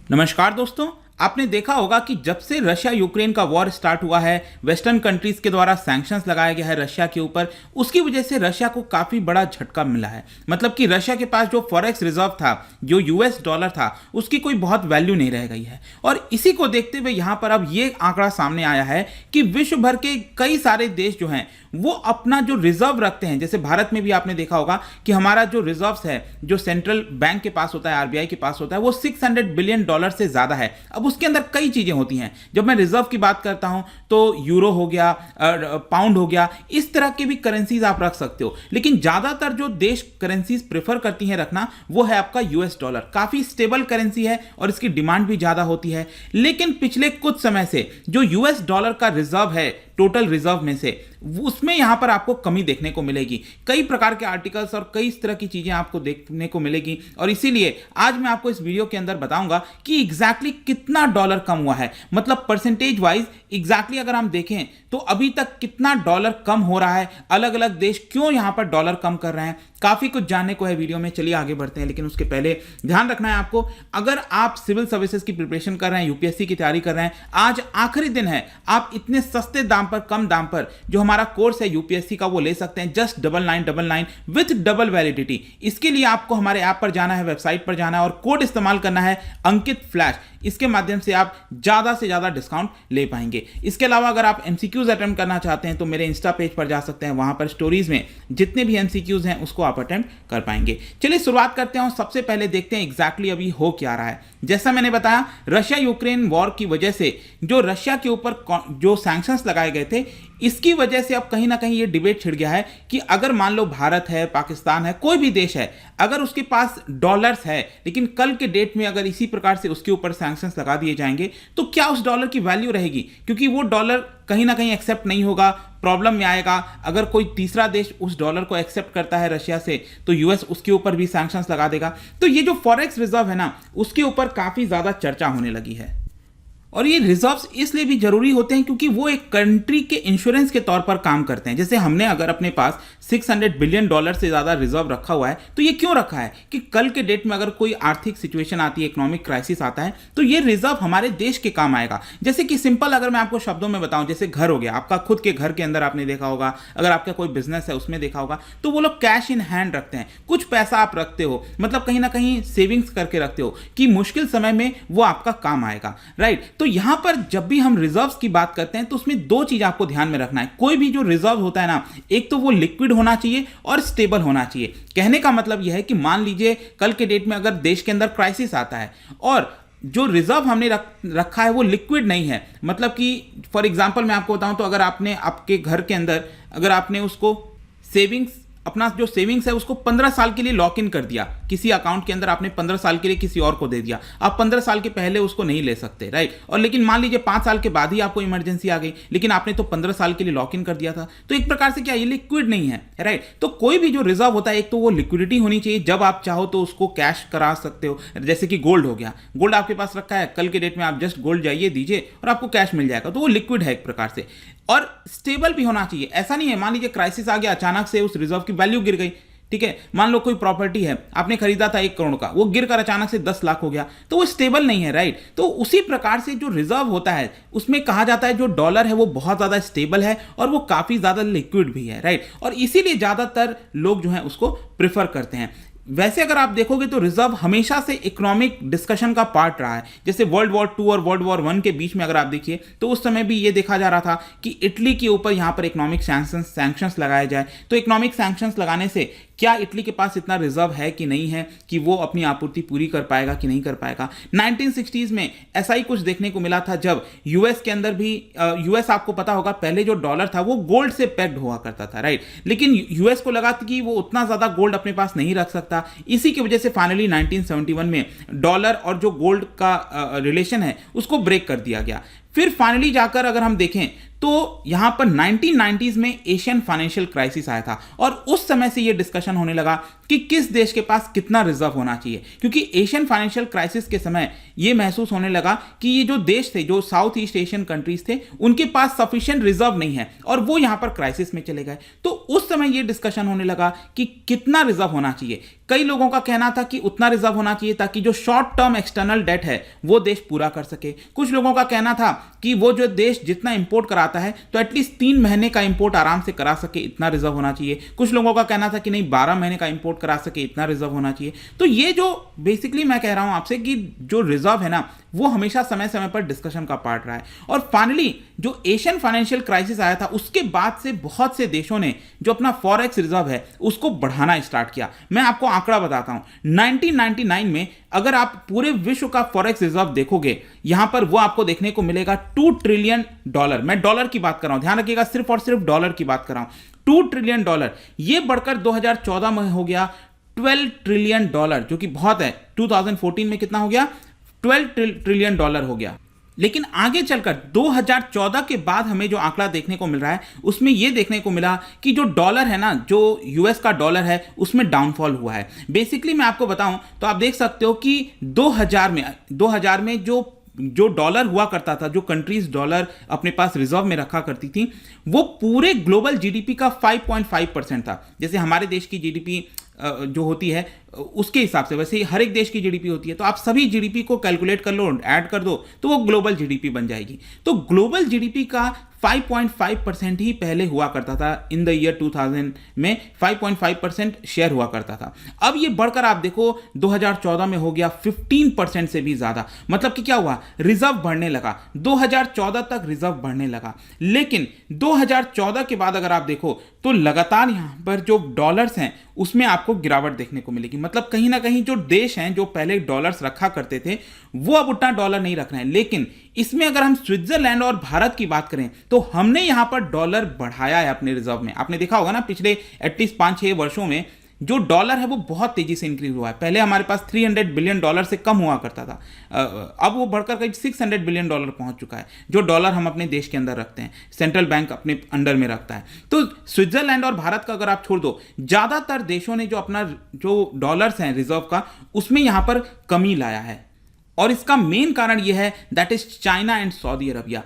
नमस्कार दोस्तों। आपने देखा होगा कि जब से रशिया यूक्रेन का वॉर स्टार्ट हुआ है, वेस्टर्न कंट्रीज के द्वारा सैंक्शंस लगाया गया है रशिया के ऊपर, उसकी वजह से रशिया को काफी बड़ा झटका मिला है। मतलब कि रशिया के पास जो फॉरेक्स रिजर्व था, जो यूएस डॉलर था, उसकी कोई बहुत वैल्यू नहीं रह गई है। और इसी को देखते हुए यहां पर अब ये आंकड़ा सामने आया है कि विश्व भर के कई सारे देश जो हैं वो अपना जो रिजर्व रखते हैं, जैसे भारत में भी आपने देखा होगा कि हमारा जो रिजर्व्स है, जो सेंट्रल बैंक के पास होता है, आरबीआई के पास होता है, वो $600 बिलियन से ज्यादा है। अब उसके अंदर कई चीजें होती हैं। जब मैं रिजर्व की बात करता हूं तो यूरो हो गया, पाउंड हो गया, इस तरह के भी करेंसीज आप रख सकते हो। लेकिन ज्यादातर जो देश करेंसीज प्रेफर करती हैं रखना, वो है आपका यूएस डॉलर। काफी स्टेबल करेंसी है और इसकी डिमांड भी ज्यादा होती है। लेकिन पिछले कुछ समय से जो यूएस डॉलर का रिजर्व है टोटल रिजर्व में से, उसमें यहां पर आपको कमी देखने को मिलेगी। कई प्रकार के आर्टिकल्स और कई इस तरह की चीजें आपको देखने को मिलेगी। और इसीलिए आज मैं आपको इस वीडियो के अंदर बताऊंगा कि एग्जैक्टली कितना डॉलर कम हुआ है, मतलब परसेंटेज वाइज एग्जैक्टली अगर हम देखें तो अभी तक कितना डॉलर कम हो रहा है, अलग अलग देश क्यों यहां पर डॉलर कम कर रहे हैं। काफी कुछ जानने को है वीडियो में, चलिए आगे बढ़ते हैं। लेकिन उसके पहले ध्यान रखना है आपको, अगर आप सिविल सर्विसेज की प्रिपरेशन कर रहे हैं, यूपीएससी की तैयारी कर रहे हैं, आज आखिरी दिन है, आप इतने सस्ते दाम पर, कम दाम पर जो हमारा कोर्स है यूपीएससी का, वो ले सकते हैं जस्ट 9999 विथ डबल वैलिडिटी। इसके लिए आपको हमारे ऐप पर जाना है, वेबसाइट पर जाना है और कोड इस्तेमाल करना है अंकित फ्लैश। इसके माध्यम से आप ज्यादा से ज्यादा डिस्काउंट ले पाएंगे। इसके अलावा अगर आप एमसीक्यूज अटेम्प्ट करना चाहते हैं तो मेरे इंस्टा पेज पर जा सकते हैं, वहां पर स्टोरीज में जितने भी एमसीक्यूज हैं उसको आप अटेम्प्ट कर पाएंगे। चलिए शुरुआत करते हैं और सबसे पहले देखते हैं एग्जैक्टली अभी हो क्या रहा है। जैसा मैंने बताया, रशिया यूक्रेन वॉर की वजह से जो रशिया के ऊपर जो सैंक्शंस लगाए गए थे, इसकी वजह से अब कहीं ना कहीं ये डिबेट छिड़ गया है कि अगर मान लो भारत है, पाकिस्तान है, कोई भी देश है, अगर उसके पास डॉलर्स है, लेकिन कल के डेट में अगर इसी प्रकार से उसके ऊपर सैंक्शंस लगा दिए जाएंगे तो क्या उस डॉलर की वैल्यू रहेगी? क्योंकि वो डॉलर कहीं ना कहीं एक्सेप्ट नहीं होगा, प्रॉब्लम में आएगा। अगर कोई तीसरा देश उस डॉलर को एक्सेप्ट करता है रशिया से, तो यूएस उसके ऊपर भी सैंक्शंस लगा देगा। तो ये जो फॉरेक्स रिजर्व है ना, उसके ऊपर काफी ज्यादा चर्चा होने लगी है। और ये रिजर्व्स इसलिए भी जरूरी होते हैं क्योंकि वो एक कंट्री के इंश्योरेंस के तौर पर काम करते हैं। जैसे हमने अगर अपने पास $600 बिलियन से ज्यादा रिजर्व रखा हुआ है, तो ये क्यों रखा है कि कल के डेट में अगर कोई आर्थिक सिचुएशन आती है, इकोनॉमिक क्राइसिस आता है, तो ये रिजर्व हमारे देश के काम आएगा। जैसे कि सिंपल अगर मैं आपको शब्दों में बताऊं, जैसे घर हो गया, आपका खुद के घर के अंदर आपने देखा होगा, अगर आपका कोई बिजनेस है उसमें देखा होगा, तो वो लोग कैश इन हैंड रखते हैं। कुछ पैसा आप रखते हो, मतलब कहीं ना कहीं सेविंग्स करके रखते हो कि मुश्किल समय में वो आपका काम आएगा, राइट। तो यहां पर जब भी हम रिजर्व्स की बात करते हैं तो उसमें दो चीज आपको ध्यान में रखना है। कोई भी जो रिजर्व होता है ना, एक तो वो लिक्विड होना चाहिए और स्टेबल होना चाहिए। कहने का मतलब यह है कि मान लीजिए कल के डेट में अगर देश के अंदर क्राइसिस आता है और जो रिजर्व हमने रखा है वो लिक्विड नहीं है, मतलब कि फॉर एग्जांपल मैं आपको बताऊं तो अगर आपने आपके घर के अंदर अगर आपने उसको सेविंग्स, अपना जो सेविंग्स है उसको 15 साल के लिए लॉक इन कर दिया, किसी अकाउंट के अंदर आपने 15 साल के लिए किसी और को दे दिया, आप 15 साल के पहले उसको नहीं ले सकते, राइट। और लेकिन मान लीजिए 5 साल के बाद ही आपको इमरजेंसी आ गई, लेकिन आपने तो 15 साल के लिए लॉक इन कर दिया था, तो एक प्रकार से क्या ये लिक्विड नहीं है, राइट। तो कोई भी जो रिजर्व होता है, एक तो वो लिक्विडिटी होनी चाहिए, जब आप चाहो तो उसको कैश करा सकते हो। जैसे कि गोल्ड हो गया, गोल्ड आपके पास रखा है, कल के डेट में आप जस्ट गोल्ड जाइए दीजिए और आपको कैश मिल जाएगा, तो वो लिक्विड है एक प्रकार से। और स्टेबल भी होना चाहिए, ऐसा नहीं है मान लीजिए क्राइसिस आ गया, अचानक से उस रिजर्व की वैल्यू गिर गई, ठीक है। मान लो कोई प्रॉपर्टी है, आपने खरीदा था 1 करोड़ का, वो गिरकर अचानक से 10 लाख हो गया, तो वो स्टेबल नहीं है, राइट। तो उसी प्रकार से जो रिजर्व होता है उसमें कहा जाता है जो डॉलर है वो बहुत ज्यादा स्टेबल है और वो काफी ज्यादा लिक्विड भी है, राइट। और इसीलिए ज्यादातर लोग जो है उसको प्रिफर करते हैं। वैसे अगर आप देखोगे तो रिजर्व हमेशा से इकोनॉमिक डिस्कशन का पार्ट रहा है। जैसे वर्ल्ड वॉर 2 और वर्ल्ड वॉर 1 के बीच में अगर आप देखिए तो उस समय भी ये देखा जा रहा था कि इटली के ऊपर यहां पर इकोनॉमिक सैंक्शंस लगाए जाए। तो इकोनॉमिक सैंक्शंस लगाने से क्या इटली के पास इतना रिजर्व है कि नहीं है कि वो अपनी आपूर्ति पूरी कर पाएगा कि नहीं कर पाएगा। 1960s में ऐसा ही कुछ देखने को मिला था, जब यूएस के अंदर भी यूएस आपको पता होगा पहले जो डॉलर था वो गोल्ड से पैक्ड हुआ करता था, राइट। लेकिन यूएस को लगा कि वो उतना ज्यादा गोल्ड अपने पास नहीं रख सकता, इसी की वजह से फाइनली 1971 में डॉलर और जो गोल्ड का रिलेशन है उसको ब्रेक कर दिया गया। फिर फाइनली जाकर अगर हम देखें तो यहां पर 1990s में एशियन फाइनेंशियल क्राइसिस आया था और उस समय से यह डिस्कशन होने लगा कि किस देश के पास कितना रिजर्व होना चाहिए, क्योंकि एशियन फाइनेंशियल क्राइसिस के समय यह महसूस होने लगा कि ये जो देश थे, जो साउथ ईस्ट एशियन कंट्रीज थे, उनके पास सफिशिएंट रिजर्व नहीं है और वो यहां पर क्राइसिस में चले गए। तो उस समय यह डिस्कशन होने लगा कि कितना रिजर्व होना चाहिए, कई लोगों का कहना था कि उतना रिजर्व होना चाहिए ताकि जो शॉर्ट टर्म एक्सटर्नल डेट है वो देश पूरा कर सके। कुछ लोगों का कहना था कि वो जो देश जितना इंपोर्ट कराता है तो एटलीस्ट 3 महीने का इंपोर्ट आराम से करा सके, इतना रिजर्व होना चाहिए। कुछ लोगों का कहना था कि नहीं 12 महीने का इंपोर्ट करा सके, इतना रिजर्व होना चाहिए। तो ये जो बेसिकली मैं कह रहा हूं आपसे कि जो रिजर्व है ना वो हमेशा समय समय पर डिस्कशन का पार्ट रहा है। और फाइनली जो एशियन फाइनेंशियल क्राइसिस आया था उसके बाद से बहुत से देशों ने जो अपना फॉरेक्स रिजर्व है उसको बढ़ाना स्टार्ट किया। मैं आपको आंकड़ा बताता हूं, 1999 में अगर आप पूरे विश्व का फॉरेक्स रिजर्व देखोगे यहां पर वो आपको देखने को मिलेगा $2 ट्रिलियन। मैं डॉलर की बात कर रहा हूं, ध्यान रखिएगा, सिर्फ और सिर्फ डॉलर की बात कर रहा हूं। $2 ट्रिलियन ये बढ़कर 2014 में हो गया $12 ट्रिलियन, जो कि बहुत है। 2014 में कितना हो गया? $12 ट्रिलियन हो गया। लेकिन आगे चलकर 2014 के बाद हमें जो आंकड़ा देखने को मिल रहा है उसमें यह देखने को मिला कि जो डॉलर है ना, जो यूएस का डॉलर है उसमें डाउनफॉल हुआ है। बेसिकली मैं आपको बताऊं तो आप देख सकते हो कि 2000 में जो डॉलर हुआ करता था, जो कंट्रीज डॉलर अपने पास रिजर्व में रखा करती थी, वो पूरे ग्लोबल जीडीपी का 5.5% था। जैसे हमारे देश की जीडीपी जो होती है उसके हिसाब से वैसे ही हर एक देश की जीडीपी होती है, तो आप सभी जीडीपी को कैलकुलेट कर लो, ऐड कर दो तो वो ग्लोबल जीडीपी बन जाएगी। तो ग्लोबल जीडीपी का 5.5% ही पहले हुआ करता था। इन द ईयर 2000 में 5.5% शेयर हुआ करता था। अब ये बढ़कर आप देखो 2014 में हो गया 15% से भी ज्यादा। मतलब कि क्या हुआ? रिजर्व बढ़ने लगा, 2014 तक रिजर्व बढ़ने लगा। लेकिन 2014 के बाद अगर आप देखो तो लगातार यहां पर जो डॉलर्स हैं उसमें आपको गिरावट देखने को मिलेगी। मतलब कहीं ना कहीं जो देश हैं जो पहले डॉलर्स रखा करते थे वो अब उतना डॉलर नहीं रख रहे हैं। लेकिन इसमें अगर हम स्विट्जरलैंड और भारत की बात करें तो हमने यहां पर डॉलर बढ़ाया है अपने रिजर्व में। आपने देखा होगा ना, पिछले एटलीस्ट 5-6 वर्षों में जो डॉलर है वो बहुत तेजी से इंक्रीज हुआ है। पहले हमारे पास $300 बिलियन से कम हुआ करता था, अब वो बढ़कर करीब $600 बिलियन पहुंच चुका है जो डॉलर हम अपने देश के अंदर रखते हैं, सेंट्रल बैंक अपने अंडर में रखता है। तो स्विट्जरलैंड और भारत का अगर आप छोड़ दो, ज्यादातर देशों ने जो अपना जो डॉलर्स हैं रिजर्व का उसमें यहां पर कमी लाया है। और इसका मेन कारण यह है that is China and Saudi Arabia.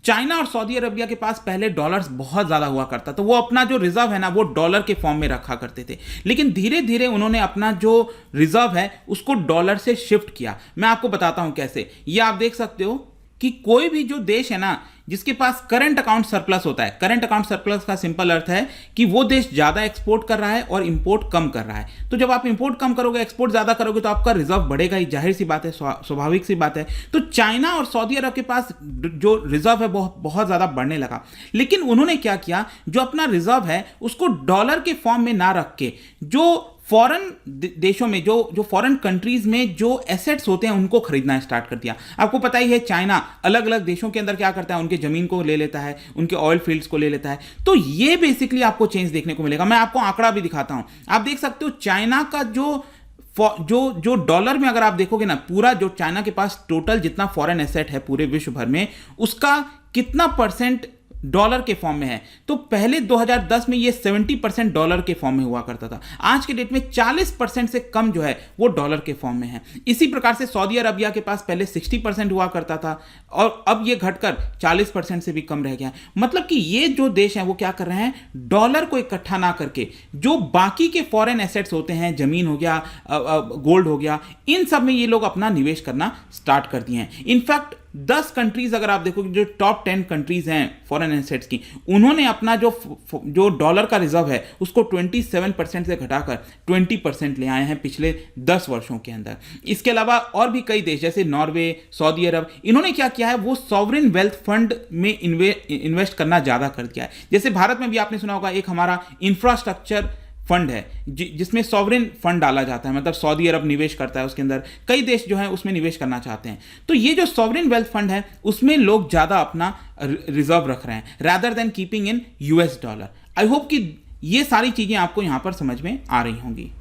China और सऊदी अरबिया के पास पहले डॉलर्स बहुत ज्यादा हुआ करता था, वो अपना जो रिजर्व है ना वो डॉलर के फॉर्म में रखा करते थे। लेकिन धीरे धीरे उन्होंने अपना जो रिजर्व है उसको डॉलर से शिफ्ट किया। मैं आपको बताता हूं कैसे। ये आप देख सकते हो कि कोई भी जो देश है ना जिसके पास करंट अकाउंट सरप्लस होता है, करंट अकाउंट सरप्लस का सिंपल अर्थ है कि वो देश ज्यादा एक्सपोर्ट कर रहा है और इंपोर्ट कम कर रहा है। तो जब आप इंपोर्ट कम करोगे, एक्सपोर्ट ज्यादा करोगे तो आपका रिजर्व बढ़ेगा ही, जाहिर सी बात है, स्वाभाविक सी बात है। तो चाइना और सऊदी अरब के पास जो रिजर्व है बहुत ज्यादा बढ़ने लगा। लेकिन उन्होंने क्या किया, जो अपना रिजर्व है उसको डॉलर के फॉर्म में ना रख के जो फॉरेन देशों में जो फॉरेन कंट्रीज में जो एसेट्स होते हैं उनको खरीदना स्टार्ट कर दिया। आपको पता ही है चाइना अलग अलग देशों के अंदर क्या करता है, उनके जमीन को ले लेता है, उनके ऑयल फील्ड्स को ले लेता है। तो ये बेसिकली आपको चेंज देखने को मिलेगा। मैं आपको आंकड़ा भी दिखाता हूं, आप देख सकते हो चाइना का जो डॉलर में अगर आप देखोगे ना, पूरा जो चाइना के पास टोटल जितना फॉरेन एसेट है पूरे विश्व भर में उसका कितना परसेंट डॉलर के फॉर्म में है। तो पहले 2010 में ये 70% डॉलर के फॉर्म में हुआ करता था, आज के डेट में 40% से कम जो है वो डॉलर के फॉर्म में है। इसी प्रकार से सऊदी अरबिया के पास पहले 60% हुआ करता था और अब ये घटकर 40% से भी कम रह गया। मतलब कि ये जो देश हैं वो क्या कर रहे हैं, डॉलर को इकट्ठा ना करके जो बाकी के फॉरेन एसेट्स होते हैं, जमीन हो गया, गोल्ड हो गया, इन सब में ये लोग अपना निवेश करना स्टार्ट कर दिए हैं। इनफैक्ट 10 कंट्रीज अगर आप देखोगे, जो टॉप 10 कंट्रीज हैं फॉरेन एसेट्स की, उन्होंने अपना जो डॉलर का रिजर्व है उसको 27% से घटाकर 20% ले आए हैं पिछले 10 वर्षों के अंदर। इसके अलावा और भी कई देश जैसे नॉर्वे, सऊदी अरब, इन्होंने क्या किया है, वो सॉवरेन वेल्थ फंड में इन्वेस्ट करना ज्यादा कर दिया है। जैसे भारत में भी आपने सुना होगा एक हमारा इंफ्रास्ट्रक्चर फंड है जिसमें सॉवरेन फंड डाला जाता है, मतलब सऊदी अरब निवेश करता है उसके अंदर, कई देश जो है उसमें निवेश करना चाहते हैं। तो ये जो सॉवरेन वेल्थ फंड है उसमें लोग ज्यादा अपना रिजर्व रख रहे हैं rather than keeping in US dollar. I hope कि ये सारी चीजें आपको यहां पर समझ में आ रही होंगी।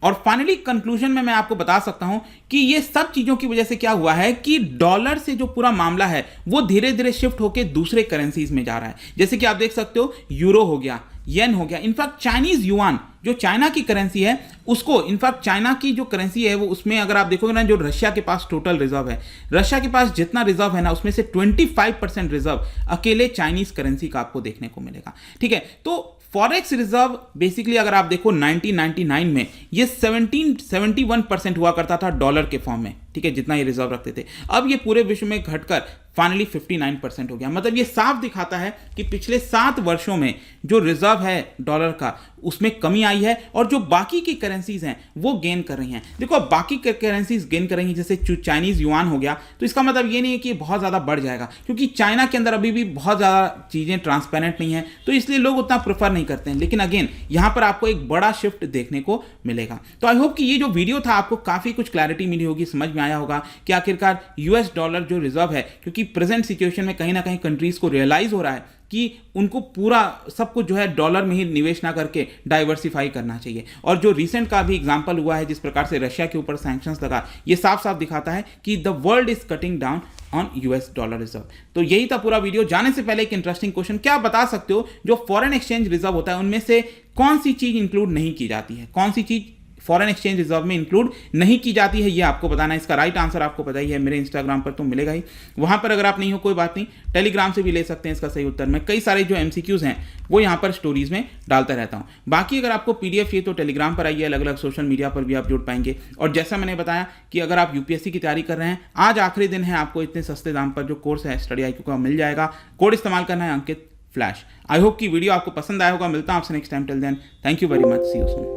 और फाइनली कंक्लूजन में मैं आपको बता सकता हूं कि ये सब चीजों की वजह से क्या हुआ है कि डॉलर से जो पूरा मामला है वो धीरे धीरे शिफ्ट होकर दूसरे करेंसीज में जा रहा है। जैसे कि आप देख सकते हो यूरो हो गया, येन हो गया, इनफैक्ट चाइनीज युआन जो चाइना की करेंसी है उसको, इनफैक्ट चाइना की जो करेंसी है वो, उसमें अगर आप देखोगे ना, जो रशिया के पास टोटल रिजर्व है, रशिया के पास जितना रिजर्व है ना उसमें से 25% रिजर्व अकेले चाइनीज करेंसी का आपको देखने को मिलेगा। ठीक है, तो फॉरेक्स रिजर्व बेसिकली अगर आप देखो 1999 में ये 71% हुआ करता था डॉलर के फॉर्म में, ठीक है, जितना ये रिजर्व रखते थे। अब ये पूरे विश्व में घटकर फाइनली 59% हो गया। मतलब ये साफ दिखाता है कि पिछले 7 वर्षों में जो रिजर्व है डॉलर का उसमें कमी आई है और जो बाकी की करेंसीज हैं वो गेन कर रही हैं। देखो अब बाकी करेंसीज गेन कर रही हैं, जैसे चाइनीज युआन हो गया, तो इसका मतलब ये नहीं है कि बहुत ज़्यादा बढ़ जाएगा, क्योंकि चाइना के अंदर अभी भी बहुत ज़्यादा चीज़ें ट्रांसपेरेंट नहीं है, तो इसलिए लोग उतना प्रेफर नहीं करते हैं। लेकिन अगेन यहाँ पर आपको एक बड़ा शिफ्ट देखने को मिलेगा। तो आई होप कि ये जो वीडियो था आपको काफ़ी कुछ क्लैरिटी मिली होगी, समझ में आया होगा कि आखिरकार यूएस डॉलर जो रिजर्व है, क्योंकि प्रेजेंट सिचुएशन में कहीं ना कहीं कंट्रीज को रियलाइज हो रहा है कि उनको पूरा सब कुछ जो है डॉलर में ही निवेश ना करके डाइवर्सिफाई करना चाहिए। और जो रिसेंट का भी एग्जांपल हुआ है जिस प्रकार से रशिया के ऊपर सैंक्शंस लगा, ये साफ साफ दिखाता है कि the world is cutting down on US dollar reserve. तो यही था पूरा वीडियो। जाने से पहले एक इंटरेस्टिंग क्वेश्चन, क्या आप बता सकते हो जो फॉरेन एक्सचेंज रिजर्व होता है उनमें से कौन सी चीज इंक्लूड नहीं की जाती है, कौन सी चीज फॉरेन एक्सचेंज रिजर्व में इंक्लूड नहीं की जाती है, ये आपको बताना है। इसका राइट आंसर आपको पता ही है, मेरे इंस्टाग्राम पर तो मिलेगा ही, वहां पर अगर आप नहीं हो कोई बात नहीं, टेलीग्राम से भी ले सकते हैं इसका सही उत्तर। मैं कई सारे जो एमसीक्यूज हैं वो यहाँ पर स्टोरीज में डालता रहता हूँ। बाकी अगर आपको पीडीएफ चाहिए तो टेलीग्राम पर आइए, अलग अलग सोशल मीडिया पर भी आप जुड़ पाएंगे। और जैसा मैंने बताया कि अगर आप यूपीएससी की तैयारी कर रहे हैं, आज आखिरी दिन है, आपको इतने सस्ते दाम पर जो कोर्स है स्टडी IQ का मिल जाएगा। कोड इस्तेमाल करना है अंकित फ्लैश। आई होप कि वीडियो आपको पसंद आया होगा। मिलता हूं आपसे next time. Till then, thank you very much, see you soon.